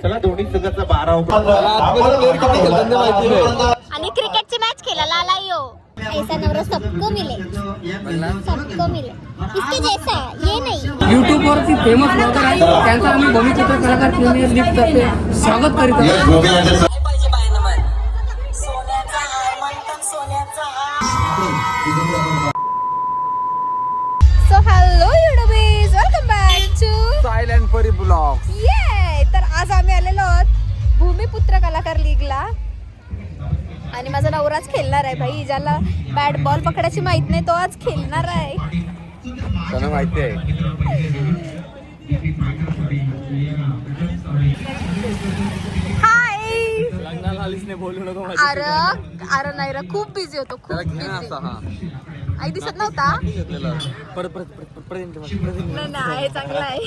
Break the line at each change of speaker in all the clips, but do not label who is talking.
चला दोन्ही संघाचा 12
आणि क्रिकेटची मॅच खेळायला आला यो. ऐसा नवरा सबको मिले, सबको मिले, इसके जैसा ये नहीं.
यूट्यूब वरती फेमस ब्लॉगर आहे, त्यांचा आम्ही भूमिपुत्र कलाकार प्रीमियर लीग तर्फे स्वागत करीत आहोत.
So hello youtubers, welcome back to
silent Pari blog.
ये. तर आज आम्ही आलेलो आहोत भूमिपुत्र कलाकार लीगला आणि माझा नवराच खेळणार आहे भाई. ज्याला बॅट बॉल पकडायची माहित नाही तो आज खेळणार आहे.
त्यांना माहिती आहे.
हाय.
लग्नाला आलीच नाही, बोलू नको.
अरे नाही रे, खूप बिझी होतो, खूप बिझी. आई दिसत नव्हता. नाही चांगला आहे.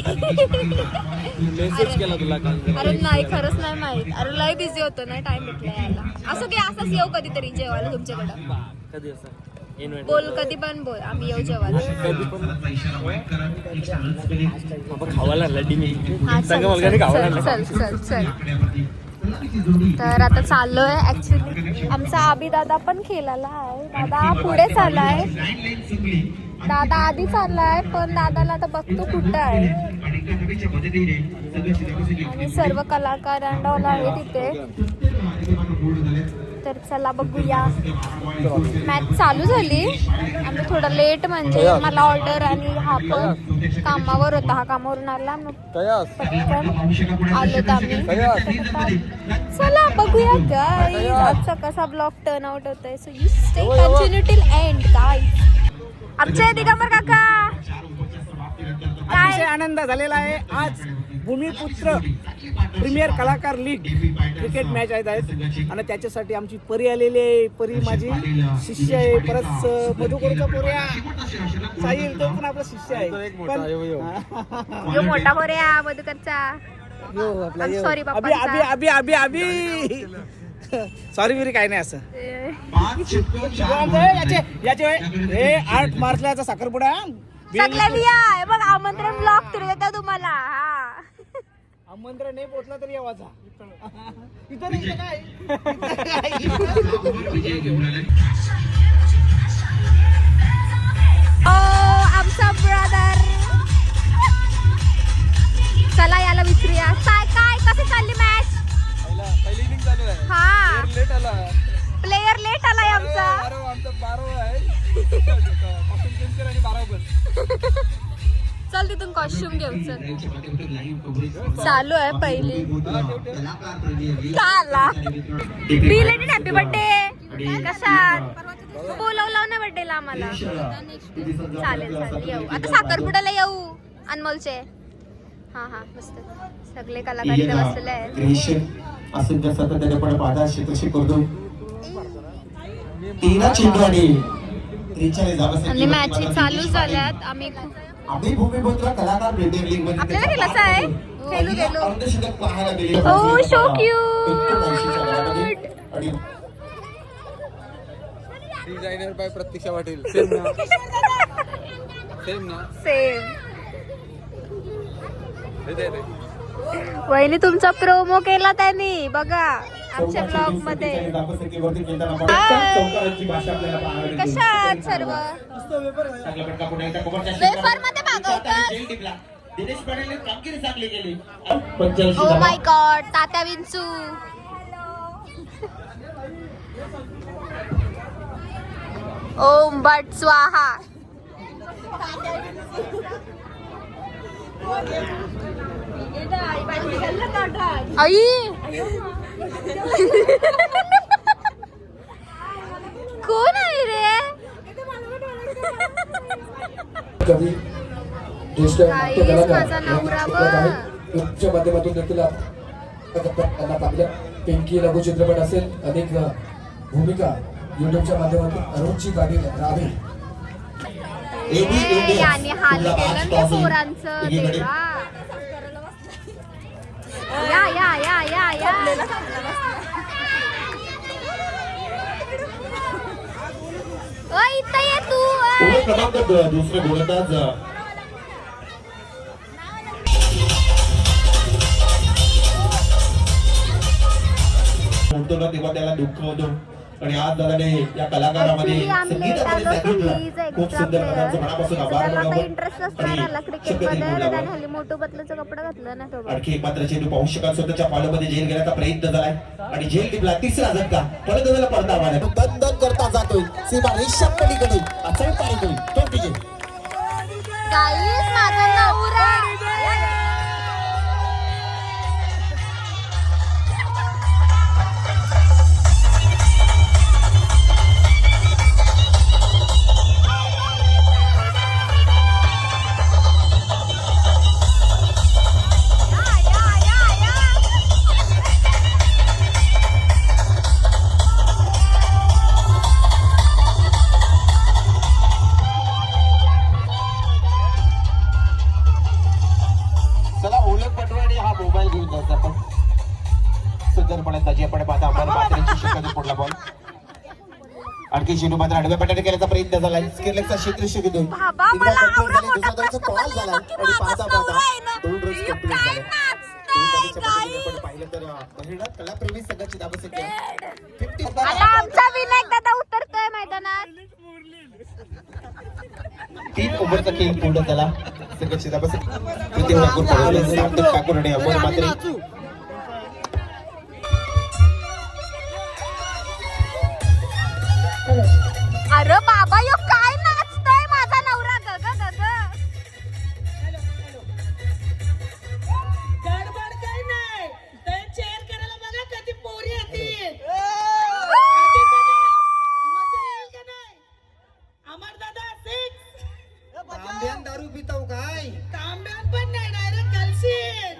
अरे नाही, खरंच नाही माहित. अरे लय बिझी होतो, नाही टाइम भेटला यायला. असं की असंच येऊ कधीतरी जेवायला तुमच्याकडं.
कधी असं
बोल, कधी पण बोल, आम्ही येऊ जेवायला.
खावायला
हा, चल चल चल चल. तर आता चाललोय. ऍक्च्युली आमचा आबी दादा पण खेळायला आहे. दादा पुढे चाललाय, दादा आधी चाललाय, पण दादाला आता बघतो कुठं आहे. आणि सर्व कलाकार आहे तिथे. तर चला बघूया. मॅच चालू झाली. आम्ही थोडं लेट, म्हणजे मला ऑर्डर आणि हा पण कामावर होता. हा कामावरून आला, मग पटकन आलो तर आम्ही. चला बघूया गाईज आजचा कसा ब्लॉग टर्न आउट होतोय. So you stay continue till end guys. आमचे दिगंबर काका
अतिशय आनंद झालेला आहे. आज भूमिपुत्र प्रीमियर कलाकार लीग क्रिकेट मॅच आहेत आणि त्याच्यासाठी आमची परी आलेली आहे. परी माझी शिष्य आहे. परत मधुकरचा पोऱ्या साहिल, तो पण आपला शिष्य आहे.
यो मोठा पोऱ्या मधुकरचा. सॉरी
सॉरी बिरी काय नाही असं. याचे 8 मार्चला साखरपुडा
सगळ्या बघ. आमंत्रण ब्लॉग तरी देता तुम्हाला. हा,
आमंत्रण नाही पोचला तरी यावाचा. इथं काय
आमचा ब्रदर. चला याला विचारूया काय काय कशी चालली मॅच.
पहिली इनिंग चालू आहे.
हा,
लेट आला.
प्लेयर लेट आलाय आमचा.
आमचा 12 आहे. आणि 12
चल तिथून कॉस्ट्युम घेऊ. चल चालू आहे पहिली. आला बिलेटेड हॅपी बर्थडे. कशात बोलवलं ना बर्थडेला आम्हाला. चालेल चालेल, येऊ आता. साखरपुड्याला येऊ अनमोलचे. हा हा, मस्त. सगळे कलाकार इथे बसलेले आहेत. आणि मॅची चालू झाल्यात. आम्ही आपल्याला केलं आहे. खेळू गेलो. ओ शो क्यूट.
डिझायनर बाय प्रतीक्षा पाटील. सेम ना.
सेम. वहिनी तुमचा प्रोमो केला त्यांनी बघा आमच्या ब्लॉग मध्ये. कशात सर्व वेफर मध्ये भागवतात. ओ माय गॉड, तात्या विंचू. ओम भट स्वाहा. आई कोण आहे रे.
कवी ज्येष्ठ
माझा नवरा
च्या माध्यमातून देखील त्यांना पाहिलं. पिंकी लघु चित्रपट असेल, अनेक भूमिका युट्यूबच्या माध्यमातून. अरुणची पाटील रावे
आणि हाल केलं मी पोरांचं. देवा या या या या या. इथं ये तू.
क्रमांक दुसरे गोलंदाज सोडतो ना तेव्हा त्याला दुःख होतो. आणि आज दादाने या कलाकारामध्ये
Actually आम्ही
संगीतामध्ये
आलो
सांगितलं.
की he's a
खूप
extra
सुंदर
player.
दादांचं मनापासून आभार
त्याला काही
मानावं.
इंटरेस्ट
आणि
असणार क्रिकेटमध्ये
शक्यतो
आणि
बोलावं.
त्याने हल्ली मोठू बदलाचं कपडा घातलं ना सोबत.
आणखी एक मात्र चेंडू पाहू शकाल स्वतःच्या पालोमध्ये झेल घेण्याचा प्रयत्न झालाय आणि झेल टिपला तिसरा झटका परत त्याला पडता आला बंधन करता जातोय सीमा रेषा पलीकडे चौकारी होईल तो विजय.
Guys, माझा नवरा
चला ओळख पटवाडी हा मोबाईल घेऊन जायचा आपण सुंदरपणे त्याची आपण पाहता अंबर मात्रेची शिकवते पुढला बॉल. आणखी चेंडू मात्र आडव्या पट्ट्याने केल्याचा प्रयत्न झाला. स्केलचा क्षेत्ररक्षक घेऊन
बाबा, मला आवडा मोठा
दुसरा
प्रश्न
कॉल झाला आणि
माझा
पाहता
नवरा आहे ना.
दोन रन्स
हे
कंप्लीट
काय
झाले.
नाचतंय,
आपण पाहिलं तर महिला कलाप्रेमी संघाची धावसंख्या 50.
आता आमचा विनायक दादा उतरतोय मैदानात.
3 ओव्हरचा खेळ पूर्ण झाला. संघाची धावसंख्या प्रति ठाकूर पडवले सार्थक ठाकूर आणि अमोल मात्रे.
अरे बाबा, यो काय नाचतोय माझा नवरा. ग ग ग ग.
गडबड काही नाही. तर चेअर करायला बघा कधी पोरी येतील. मजा येईल का नाही? अमर दादा 6.
तांब्यान दारू पिताव काय
तांब्यान पण नाही, डायरेक्ट कलशीन.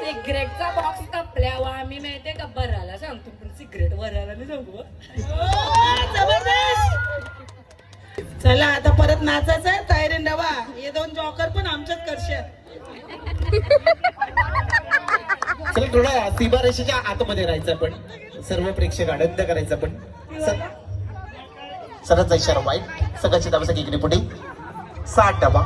सिगरेटचा बॉक्स कापल्यावर आम्ही माहितीये का बराला सांगतो पण सिगरेट वराला नाही सांगू.
जबरदस्त. चला आता परत नाचायचं आहे. तयारी नवा. हे 2 जॉकर पण आमच्याच करशे.
चला थोडा सीमारेषेच्या आतमध्ये राहायचं आपण सर्व प्रेक्षक आनंद करायचा आपण सरचा इशारा वाईट सगळ्याची धावसंख्या इकडे पुढे 60 डबा.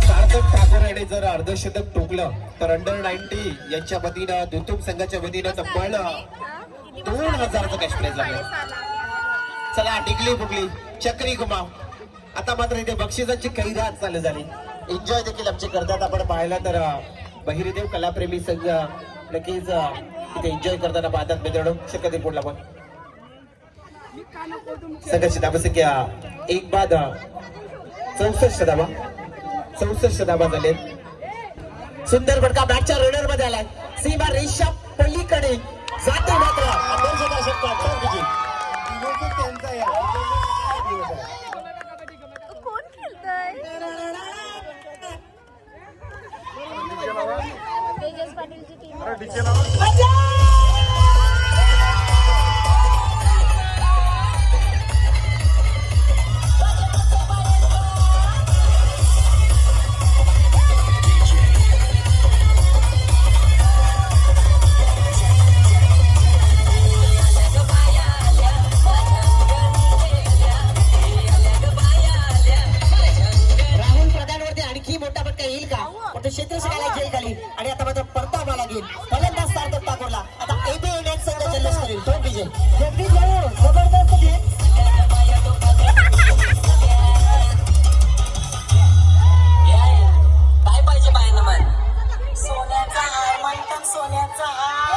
सार्थक ठाकूर याने जर अर्धशतक ठोकलं तर अंडर 90 यांच्या वतीनं दुतुम संघाच्या वतीनं तब्बल 2000चं कॅश प्राइज लागलं. चला टिकली फुगली चक्री घुमाव. आता मात्र इथे बक्षिसाची कैरात चालू झाली. एन्जॉय देखील आमचे करतात. आपण पाहिला तर बहिरीदेव कलाप्रेमी संघ नक्कीच इथे एन्जॉय करताना पाहतात मित्रांनो. शक्यते पुढला पण संघाची धावसंख्या 1 बाद 64 धावा 64 धावा झाले. सुंदर फटका बॅटच्या रोलर मध्ये आलाय. सीमा रेषा पलीकडे जाते मात्र अपेक्षित षटकार विजय. त्यांचा या
कोण खेळतोय? तेजस पाटीलची टीम.
राहुल प्रधानवरती आणखी मोठा फटका येईल का? पण तो क्षेत्ररक्षकाला जेल खाली आणि आता मात्र परतावा लागेल. फलंदाज सार्थक ठाकूरला आता एबी इंडियन संघ जल्लोष करेल. तो विजय जबरदस्त गेम. काय पाहिजे बायनं मन? सोन्याचा हार म्हणतात सोन्याचा हार.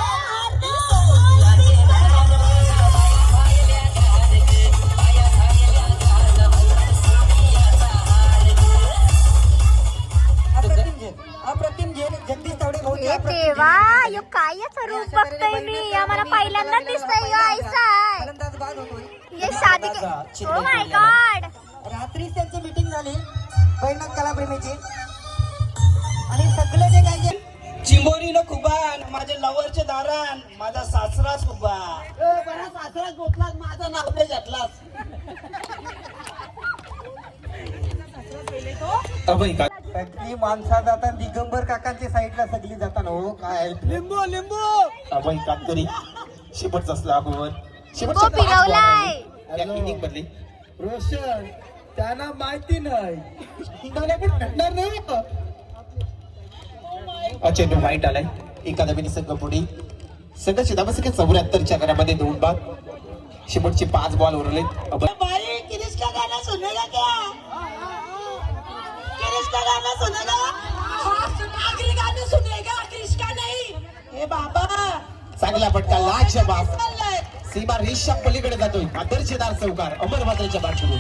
अप्रतिम झेल जगदीश तावडे भाऊ.
हे देवा, यो काय याचं रूप बघतोय मी. आम्हाला पहिल्यांदा दिसतोय यो ऐसा आहे.
फलंदाज बाद होतोय.
ये शादी के ओ माय गॉड.
रात्रीच त्यांची मीटिंग झाली बैठक कलाप्रेमीची आणि सगळे जे काही
चिंबोरीनं खुबान, माझ्या लवरचे दारान, माझा सासराच खुबा.
बरा सासरा गोतलाच माझं नाव ते घेतलास.
अभय का
सगळी माणसा जातात दिगंबर काकांच्या साईडला सगळी जातात हो काय
लिंबू लिंबू
अभय कातकरी शेवटच असला अगोदर
लिंबू पिरवलाय.
इनिंग बदली
रोशन त्यांना माहिती नाही
चेंडू वाईट आलाय एकादमीने संघ पुढे संघ शिदाबसके 74च्या घरामध्ये 2 बाद शेवटचे 5 बॉल उरलेत.
भाई क्रिश का गाना सुनेगा क्या? क्रिश का गाना सुनेगा? आखिरी गाना सुनेगा, क्रिश का नहीं. ए बाबा
चांगला फटका लाज बास
चाललंय.
सीमा रेषा पलीकडे जातोय दर्जेदार चौकार अमर मात्रेच्या बाजूने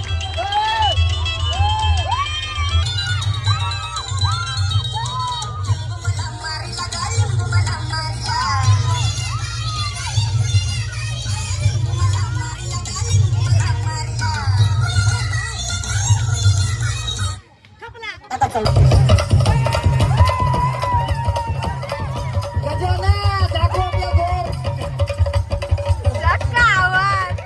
जक्का आवाज.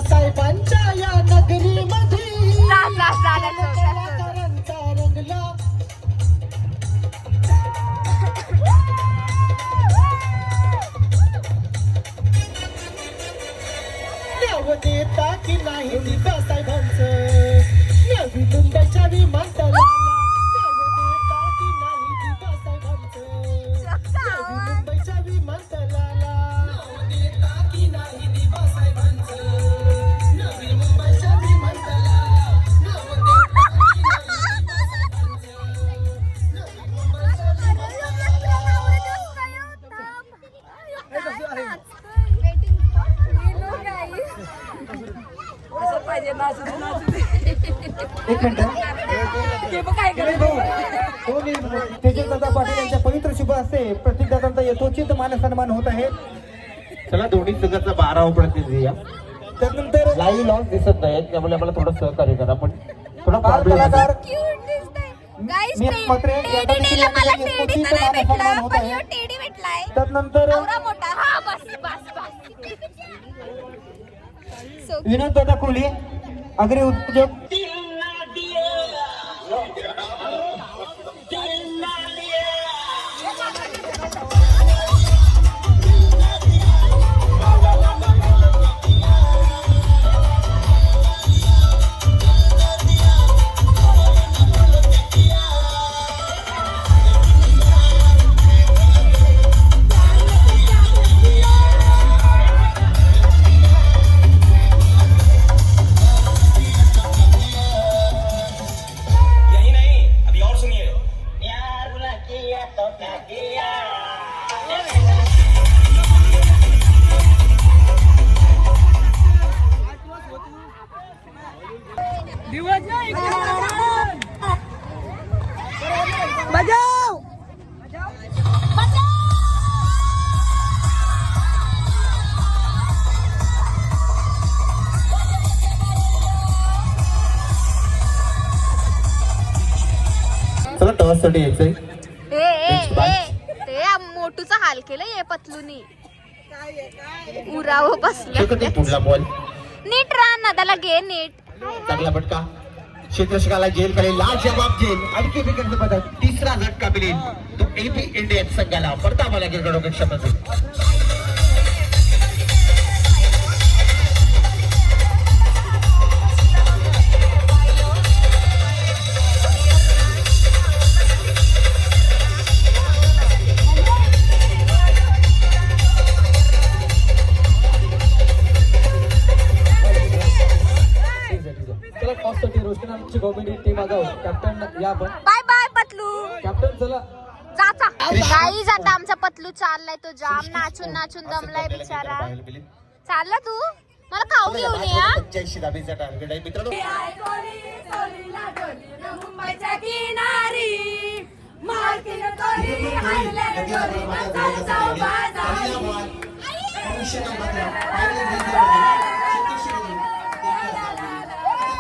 साहेबांच्या या नगरीमध्ये
झालं
कलाकारांचा रंगला नाव देता की नाही दिव्या साहेबांचं नवी मुंबईच्या विमानतळाला नाव देता की नाही दिव्या साहेबांचं नवी मुंबईच्या विमानतळाला नाव देता की नाही दिव्या साहेबांचं नवी मुंबईच्या विमानतळाला नाव देता की नाही दिव्या साहेबांचं
एक मिनिट तेजस दादा पाटील यांच्या पवित्र शुभ असते प्रतीक दादांचा यथोचित मानसन्मान होत आहे.
चला दोन्ही संघाचा 12वा प्रतिनिधी
त्यानंतर
लाईव्ह लॉस दिसत नाहीत त्यामुळे आम्हाला थोडं सहकार्य करा पण थोडा
बाल
प्रॉब्लेम
कलाकार
क्यूट दिसतंय. Guys,
मी मात्र या
टेडी
ठिकाणी
नेला मला
यथोचित
टेडी तर नाही
मानसन्मान
भेटला
होत
पण
आहे.
ह्यो टेडी भेटलाय.
त्यानंतर
एवढा मोठा हा बस बस बस. So
विनोद दादा कोहली अग्री उद्योजक
यही नहीं अभी और सुनिए
चला टॉस साठी यायचंय
ते मोटूचा हाल केलं ये पतलूनी उराव बसलं
शेवटी पुढला बॉल
नीट राहा ना त्याला घे नीट.
चांगला फटका क्षेत्ररक्षकाला जेल खाली लाल जवाब जेल आणखी विकेट पदक तिसरा झटका मिळेल तो एपी इंडियन संघाला परतावा लागेल गडो कक्षामध्ये.
चला टॉससाठी रोशन आमची गव्हर्नमेंट टीम आगाव कॅप्टन या आपण
बाय बाय पतलू.
कॅप्टन चला
जाता गाईज आता आमचा पतलू चाललाय तो जाम नाचून नाचून दमलाय बिचारा. चालला तू मला खाऊ घेऊन ये हा.
85 धाबीचा टार्गेट आहे मित्रांनो.
मुंबईच्या किनारी मालकीन
गतीला बळमाता गोलंदाज झाले. पहिला बॉल भविष्यातील मात्र फायनल रेंजमध्ये क्षेत्ररक्षक म्हणून एक धाव. आता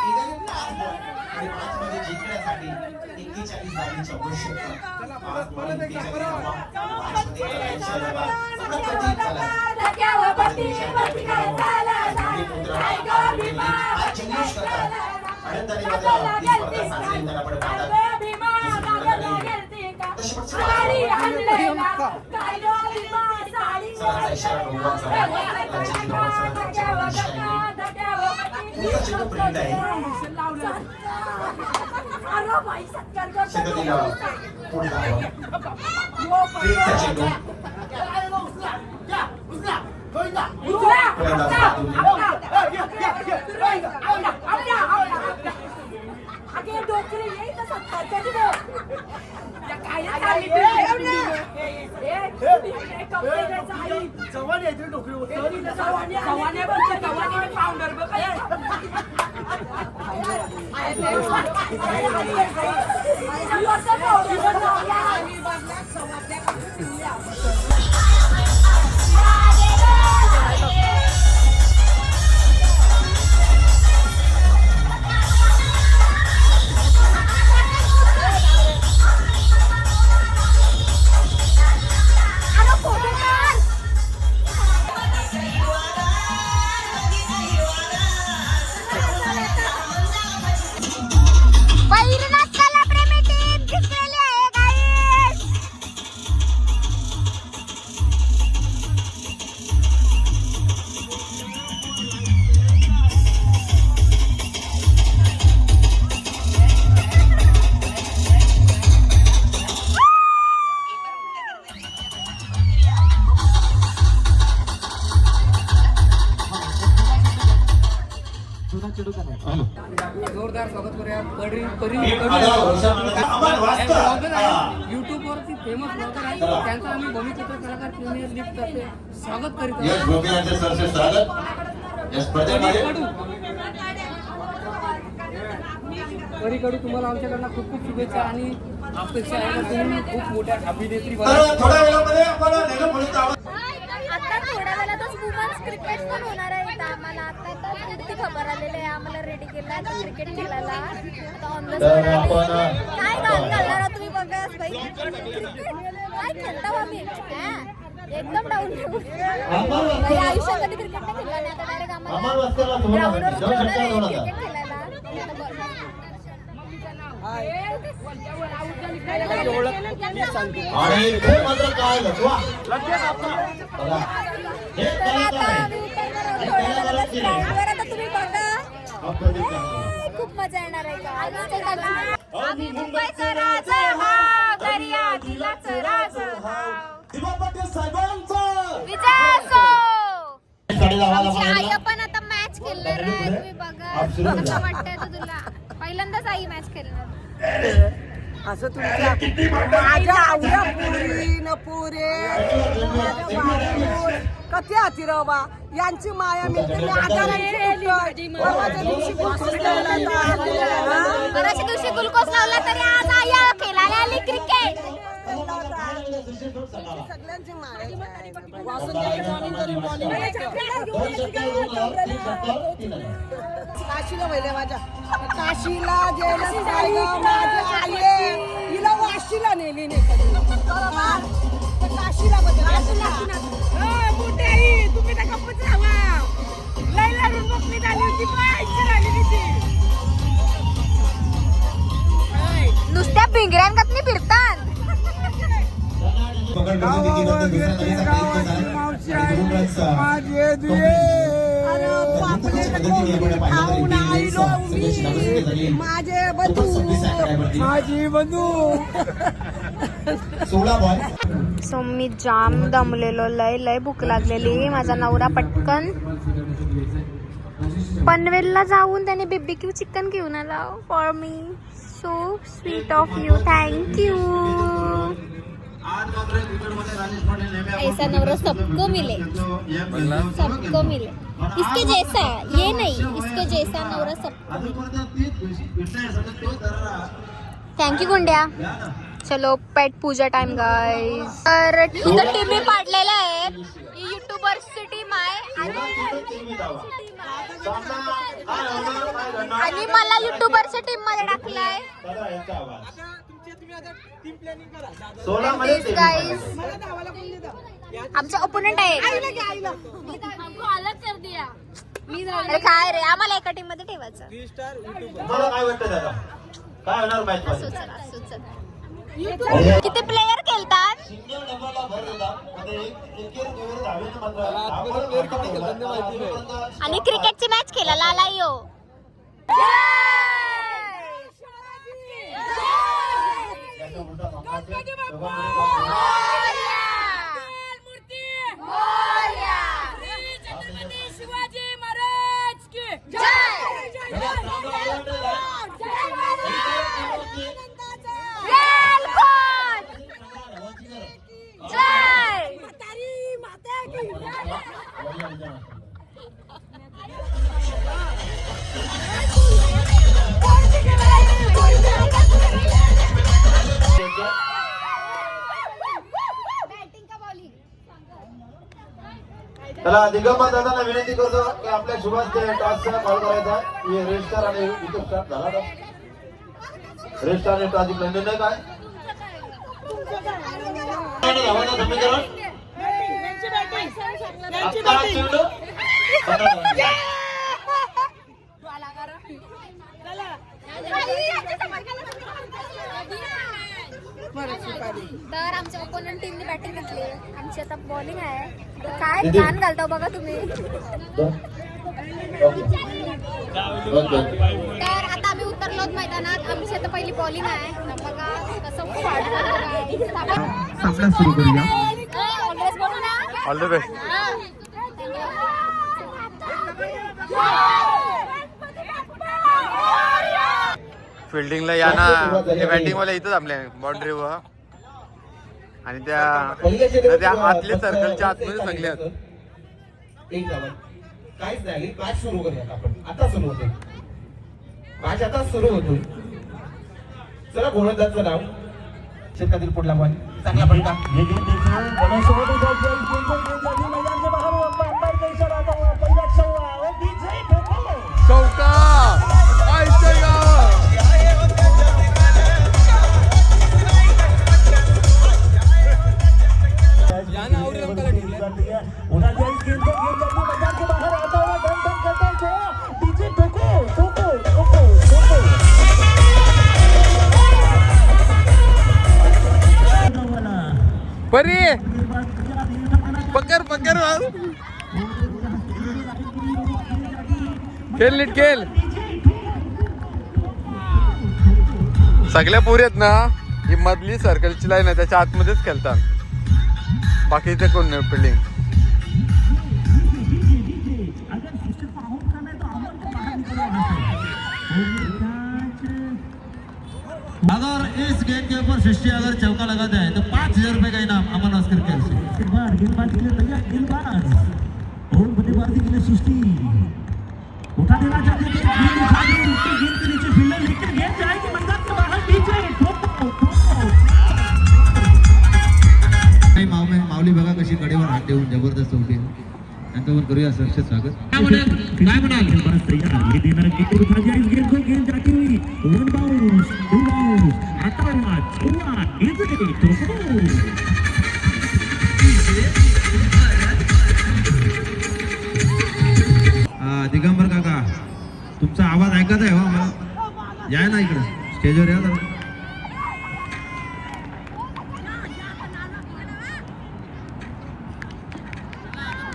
इथे 5 बॉल आणि 5 मध्ये जिंकण्यासाठी 41 धावांची आवश्यकता. 5 बॉल 41 धावा. 5 मध्ये करायच्या धावा. थोडा कठीण झाला. आज जल्लोष करतात. आनंदाने मात्र ही स्पर्धा साजरी होताना आपण पाहतात. सरांचा इशारा डोंगरात झाला. राज्याची गंमत सरांच्या पुढचा चेंडू प्रिंट आहे. शतकीला पुढे धावा. प्रिंटचा चेंडू फलंदाज बाजूने.
जोरदार स्वागत करूया युट्यूब वरती फेमस ब्लॉगर आहे त्यांचा आम्ही भूमिपुत्र कलाकार प्रीमियर लीग तर्फे स्वागत करीत परीकडू तुम्हाला आमच्याकडनं खूप खूप शुभेच्छा आणि अपेक्षा आहे की तुम्ही खूप मोठ्या अभिनेत्री
आता थोड्या वेळातच वुमन्स क्रिकेट पण होणार आहे इथं आम्हाला आता पुढची खबर आलेली आहे आम्हाला रेडी केलं आहे क्रिकेट खेळायला आता ऑन द स्पॉट काय गाणं घालणार आहात तुम्ही बघा भाई काय खेळता आम्ही एकदम डाऊन आयुष्यात कधी क्रिकेट नाही खेळला नाही आता डायरेक्ट आम्हाला ग्राउंडवर उतरवणार आहे क्रिकेट खेळायला खूप मजा येणार आहे आम्ही मुंबईचं राज दर्या दिलाचं राज विजय असो. आमची आई पण आता मॅच खेळणार आहे तुम्ही बघा कसं वाटतंय तुला पहिल्यांदाच आई मॅच खेळणार
असं तुमच्या माझ्या आवड्या पुरी न पुरे कथे हाती रवा यांची माया मिळते
बऱ्याच दिवशी ग्लुकोज लावला तरी आज आई खेळायला आली क्रिकेट
सगळ्यांची माया काशीला वहिले माझ्या काशीला गेलं माझ्या आले हिला वाशीला नेली नाही काशीला मोठे आई तुम्ही तर गप्पच राहा लई लढून बघणी झाली होती
नुसत्या भिंगऱ्यांगत नाही फिरतात
माझे बंधू माझी बंधू
सो मी जाम दमलेलो लय भूक लागलेली माझा नवरा पटकन पनवेलला जाऊन त्याने बीबीक्यू चिकन घेऊन आला for me so sweet of you thank you ऐसा नवरा सबको मिले इसके जैसा ये नहीं इसके जैसा नवरा सबको मिले थँक्यू गुंड्या चलो पेट पूजा टाइम गाईज. तर इथं टीम पाडलेल्या आहेत. युट्यूबर्सची टीम आहे आणि मला युट्यूबरच्या टीम मध्ये टाकलाय. गाईज आमचा ओपोनंट आहे. अरे काय रे, आम्हाला एका टीम मध्ये ठेवायचं.
तुम्हाला काय वाटतं दादा, काय होणार मॅच मध्ये?
किती प्लेयर खेळतात? आणि क्रिकेटची मॅच खेळायला आला यो.
शिवाजी महाराज की
चला दिगंबर दादांना विनंती करतो की आपल्या सुभाष टॉसचा कॉल करायचा. रेड स्टार आणि युट्यूब स्टार झाला का? रेड स्टार आणि टॉस जिंकले नाही काय? धावांचं समीकरण आता चेंडू 15
तर आमच्या ओपोनंट टीमने बॅटिंग घातली. आमची आता बॉलिंग आहे. काय गाण घालतो बघा तुम्ही. तर आता आम्ही उतरलो मैदानात. आमची आता पहिली बॉलिंग आहे. तर बघा कसं
सामना सुरू करूया.
ऑलवेज बोलू ना.
All the best. फिल्डिंगला या ना. बॅटिंग वाला इथं थांबले बाउंड्रीवर आणि त्या आतल्या सर्कलच्या आतमध्ये सगळे आहेत.
एक धावा काहीच नाही. मॅच सुरू करूया आपण. आता सुरू होते मॅच, आता सुरू होतो. चला गोलंदाजचं नाव शेतातील पुढला बॉल चांगला पडला.
चौका परी पकड पकड खेळ नीट खेळ. सगळ्या पुरी आहेत ना. ही मधली सर्कलची लाईन आहे त्याच्या आतमध्येच खेळतात. बाकी इथे कोण नाही फिल्डिंग.
अगर इस गेंद के ऊपर सृष्टि अगर चौका लगाता है तो 5,000 रुपए का इनाम अमन अस्कर के गेंदबाज के लिए तैयार. गेंदबाज और बल्लेबाजी के लिए सृष्टि उठा देना चाहते हैं. गेंद के नीचे फील्डर लेकिन गेंद जाएगी मैदान के बाहर. पीछे माऊली बघा कशी कडेवर हात देऊन जबरदस्त उभी. त्यांच्यावर करूया सरचे स्वागत. काय म्हणाल गेंद जाती हुई. वन बाउंस, टू बाउंस, आता दिगंबर काका तुमचा आवाज ऐकत आहे हो मला. या ना इकडे स्टेजवर या जरा.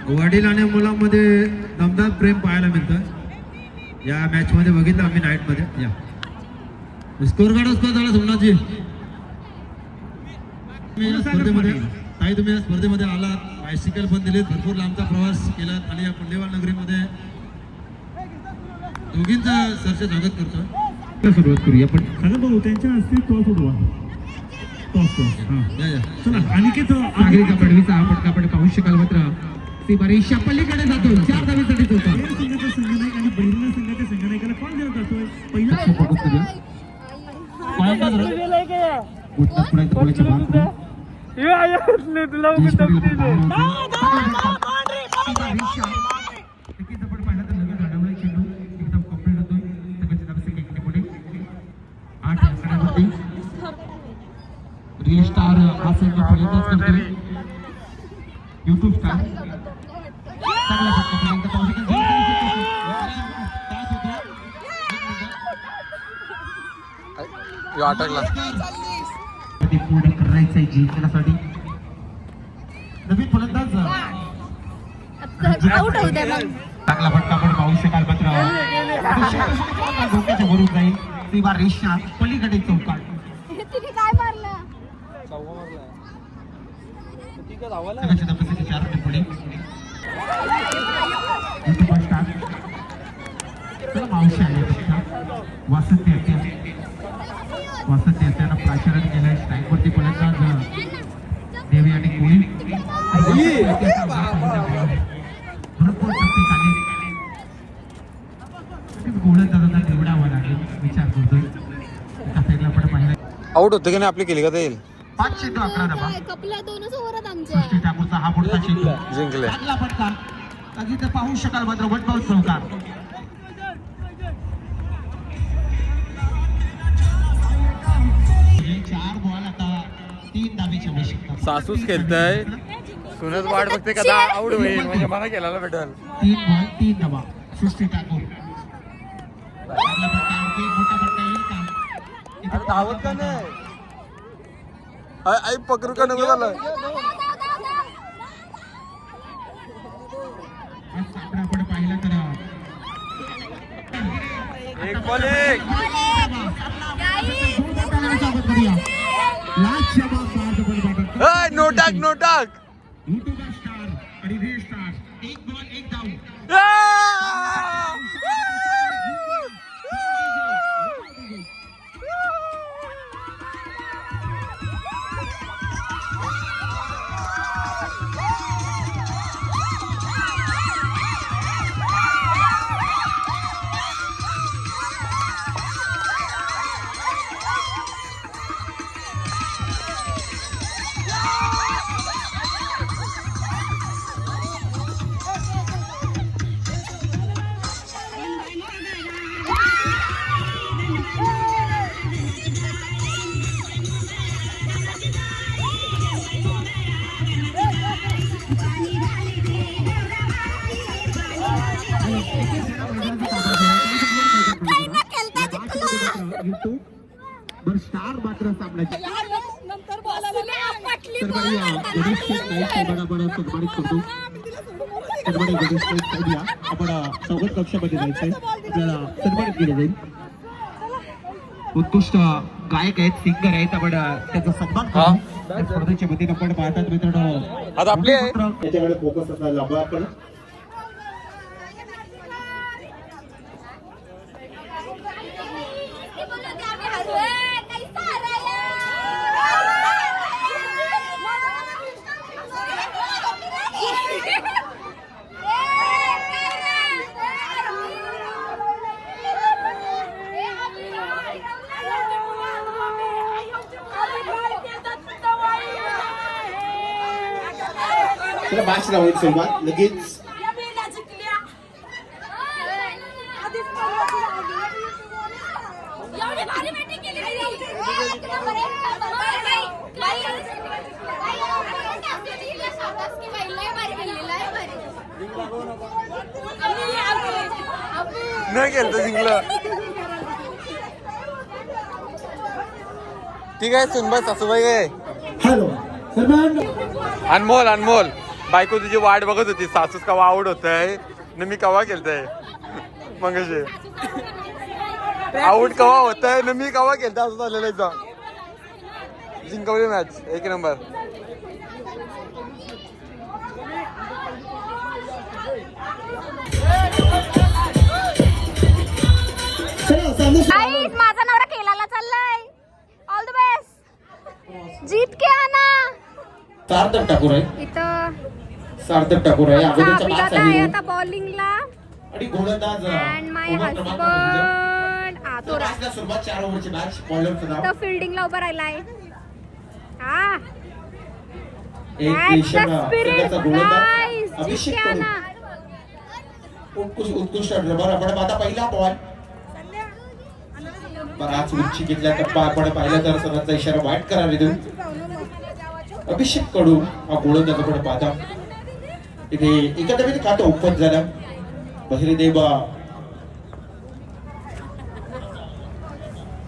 वडील आणि मुलांमध्ये दमदार प्रेम पाहायला मिळतं या मॅच मध्ये. बघितलं आम्ही नाईट मध्ये. या स्कोर कार्ड झाला सोमनाथजी. स्पर्धेमध्ये ताई तुम्ही या स्पर्धेमध्ये आलात. बायसिकल पण दिलीत. भरपूर लांबचा प्रवास केलात आणि या पुंडेवाल नगरीमध्ये दोघींचं सरचे स्वागत करतो. सुरुवात करूया पण सगळं भाऊ त्यांच्या हस्ते टॉस उडवा. टॉस अनिकेत नागरिका पडवीचा हा पटका आपण पाहू शकाल. मात्र ती बरीचशा पलीकडे जातो. 4 धावेसाठीच होता. संघाचा संघनायक आणि बहिरला संघाच्या संघनायकाला कॉल देत जातोय. पहिला उठता पुढे बोलायच्या बाजूला स्टार हा संघ फलंदाज करतोय युट्यूब स्टार चांगला फटका
अटकला
ते पूर्ण करायचंय जिंकण्यासाठी नवीन फलंदाज
आउट होऊ द्या मग.
चांगला फटका आपण पाहू शकाल मात्र डोक्याच्या वरून जाईल ती बार रेषा पलीकडे चौकाट
तिने काय मारलं?
संघाच्या धावसंख्या 4 रन पुढे युट्यूब स्टार चला मावशी आले वासंती हत्यानं प्राचारण केलंय स्ट्राईकवरती फलंदाज देवी आणि कोळी भरपूर टप्पे आले गोलंदाज दादा निवडावा लागेल विचार करतोय एका साईडला पण पाहिलं
आउट होते की नाही आपली केली का ते येईल
5-11 धावा
कपल्या दोनच ओव्हरात आमच्या.
सृष्टी ठाकूरचा हा पुढचा चेंडू
जिंकले.
चांगला फटका तिथे पाहू शकाल मात्र वनबाउंड चौकार 4 बॉल आता 3 धावेची आवश्यकता
सासूच खेळतय सुनच वाट बघते कदा आउट होईल म्हणजे मला खेळायला भेटल
3 बॉल 3 धावा सृष्टी ठाकूर चांगला फटका आणखी एक मोठा फटका येईल का इथे
धावत का नाही आई पकडू का नको झालं
आपण पाहिलं तर
एक बॉल एक नो टाक नो टाक
युट्यूब स्टार आणि रे स्टार 1 बॉल 1 धाव बर स्टार मात्र सामन्याची
नंतर
आपण स्वागत कक्षामध्ये जायचंय आपल्याला सन्मानित केलं जाईल उत्कृष्ट गायक आहेत सिंगर आहेत आपण त्याचा सन्मान करू स्पर्धेच्या वतीने आपण पाहतात मित्रांनो
आता आपली आहे
त्याच्याकडे फोकस असायला हवा आपण
चला मॅच राहून सुरुवात लगेच
नाही केलं जिंकलं ठीक आहे सुनबाई सासूबाई काय
हॅलो
अनमोल अनमोल बायको तुझी वाट बघत होती सासूस कवा आवड होत आहे न मी कवा केलतय मग आऊट कवा होत आहे न मी कवा केलत असं झालेलं एकदा जिंकवली मॅच 1 नंबर
माझा नवरा केलाला चाललाय ऑल द बेस्ट जीत के आना
सार्थक ठाकूर आहे
इथं
सार्थक ठाकूर आहे अगोदरचा
आपला
मॅच
आहे
आहे
आता बॉलिंगला
आणि गोलंदाज
अँड माय
ओव्हर क्रमांक म्हणजे.
हसबंड तो
मॅचला सुरुवात 4 ओव्हरची मॅच बॉलरचं नाव
फिल्डिंगला उभा राहिलाय हा
एक
That's the
देशाला
spirit,
संघाचा गोलंदाज
guys.
अभिषेक
जिंकते
कडू
ना.
उत्कृष्ट रबर आपण आता पहिला बॉल बराच उंची घेतल्या टप्पा आपण पाहिला तर सर्वांचा इशारा वाईट करायला देऊन अभिषेक कडू हा गोलंदाज आपण पाहता इथे एकादमीने खातं ओपन झालं बहिरेदेव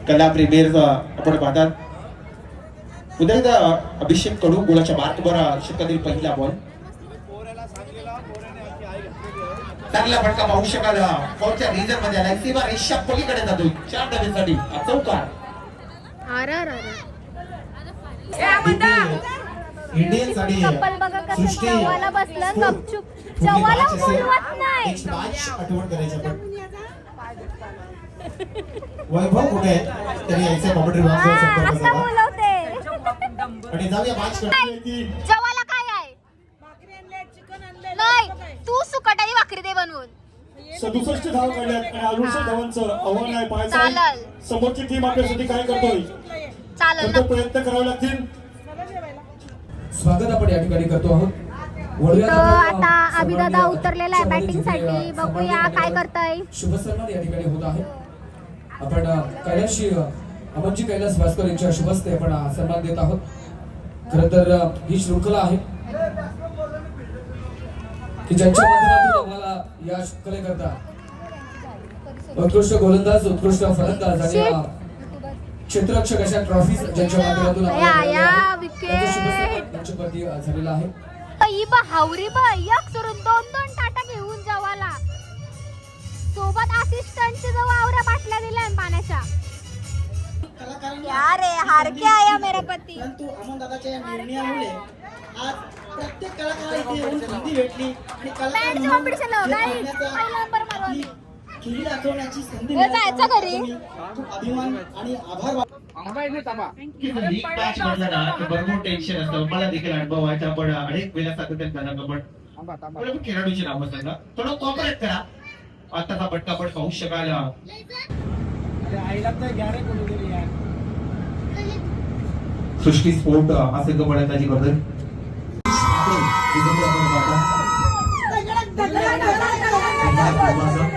कला प्रीमियर आपण पाहतात पुन्हा एकदा अभिषेक कडू गोलाच्या मार्कवर षटकातील पहिला बॉल चांगला फटका पाहू शकाल फौजच्या रिझन मध्ये आला सीमा रेषा पलीकडे जातो 4 धावेसाठी चौकार इंडियन्स आणि
कपल बघा कसं
सृष्टी
जवाला बसलं गपचूप जवाला बोलवत नाही.
मॅच आठवण करायची आपण वैभव कुठे आहे तरी यायचं कॉमेंट्री
हा, असं बोलवते
आणि जाऊया मॅच करण्याची
जवाला काय आहे नाही तू सुकट आणि भाकरी दे बनवून
67 धावा काढल्यात आणि अरुण धावांचं आव्हान आहे पाहायचं
चालेल
समोरची टीम आपल्यासाठी काय करतोय
चालेल
कोणते प्रयत्न करावे लागतील
स्वागत आपण या ठिकाणी करतो आहोत
तर
वळूयात आपण,
आता अभिदादा
सन्माननीय
उतरलेला आहे बॅटिंग साठी
सन्माननीय
बघूया काय करताय
शुभ सन्मान या ठिकाणी होत आहे आपण कैलाशी अमनजी कैलास भास्कर यांच्या शुभ हस्ते आपण सन्मान देत आहोत खरं तर ही शृंखला आहे की ज्यांच्या माध्यमातून आम्हाला या शृंखलेकरता उत्कृष्ट गोलंदाज उत्कृष्ट फलंदाज आणि क्षेत्ररक्षक अशा ट्रॉफीज ज्यांच्या माध्यमातून
या विकेट
त्यांच्यावरती झालेला आहे
बाई बा हावरी बाई एक सोडून 2-2 टाटा घेऊन जावाला सोबत असिस्टंटची जवळ आवऱ्या बाटल्या दिल्या पाण्याच्या क्या रे हार के आया मेरा पती
परंतु अमन दादाच्या या निर्णयामुळे आज प्रत्येक कलाकाराला इथे येऊन संधी भेटली आणि कलाकार
बँडचं कॉम्पिटिशन पहिला नंबर मारवली
खेळी दाखवण्याची संधी
जायचं घरी
खूप अभिमान आणि आभार
लीग मॅच म्हटलं ना की भरपूर टेन्शन असतं मला देखील अनुभव आहे आपण अनेक वेळा सातत्याने झाला पण खेळाडूची नावं सांगा थोडं कॉपरेट करा आताचा फटका आपण पाहू शकाल सृष्टी स्पोर्ट असे गमण्याची बद्दल आपण पाहता